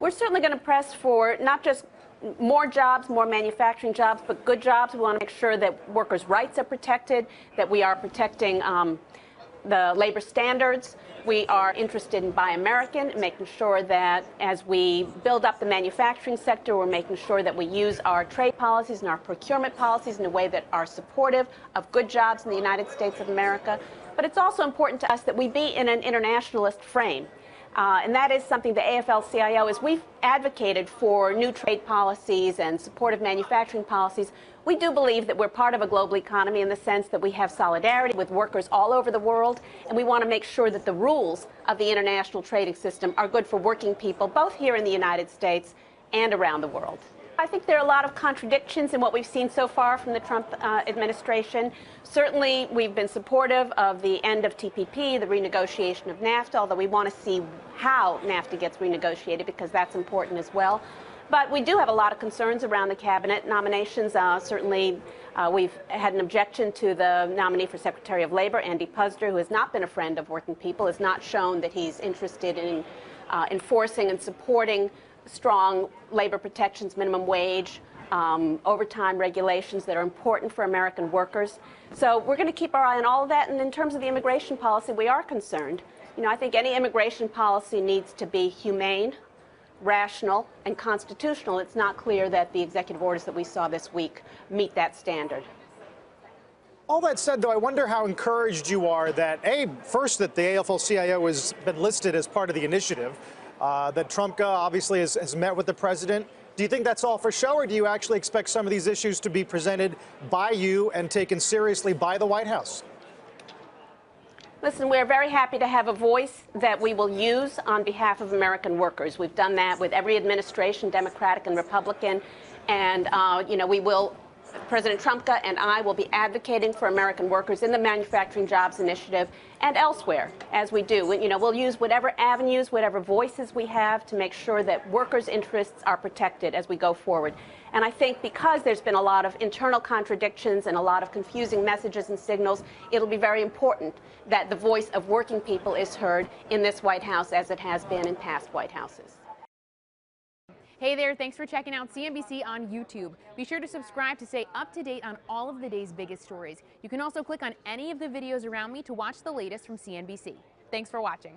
We're certainly going to press for not just more jobs, more manufacturing jobs, but good jobs. We want to make sure that workers' rights are protected, that we are protecting the labor standards. We are interested in Buy American, making sure that as we build up the manufacturing sector, we're making sure that we use our trade policies and our procurement policies in a way that are supportive of good jobs in the United States of America. But it's also important to us that we be in an internationalist frame. And that is something the AFL-CIO, as we've advocated for new trade policies and supportive manufacturing policies, we do believe that we're part of a global economy in the sense that we have solidarity with workers all over the world, and we want to make sure that the rules of the international trading system are good for working people, both here in the United States and around the world. I think there are a lot of contradictions in what we've seen so far from the Trump administration. Certainly, we've been supportive of the end of TPP, the renegotiation of NAFTA, although we want to see how NAFTA gets renegotiated because that's important as well. But we do have a lot of concerns around the cabinet nominations. Certainly, we've had an objection to the nominee for Secretary of Labor, Andy Puzder, who has not been a friend of working people, has not shown that he's interested in enforcing and supporting strong labor protections, minimum wage, overtime regulations that are important for American workers. So we're going to keep our eye on all of that. And in terms of the immigration policy, we are concerned. I think any immigration policy needs to be humane, rational, and constitutional. It's not clear that the executive orders that we saw this week meet that standard. All that said, though, I wonder how encouraged you are that, first, that the AFL-CIO has been listed as part of the initiative, that Trump obviously has met with the president. Do you think that's all for show, or do you actually expect some of these issues to be presented by you and taken seriously by the White House? Listen, we're very happy to have a voice that we will use on behalf of American workers. We've done that with every administration, Democratic and Republican, and we will. President Trump and I will be advocating for American workers in the Manufacturing Jobs Initiative and elsewhere, as we do. We'll use whatever avenues, whatever voices we have to make sure that workers' interests are protected as we go forward. And I think because there's been a lot of internal contradictions and a lot of confusing messages and signals, it'll be very important that the voice of working people is heard in this White House as it has been in past White Houses. Hey there, thanks for checking out CNBC on YouTube. Be sure to subscribe to stay up to date on all of the day's biggest stories. You can also click on any of the videos around me to watch the latest from CNBC. Thanks for watching.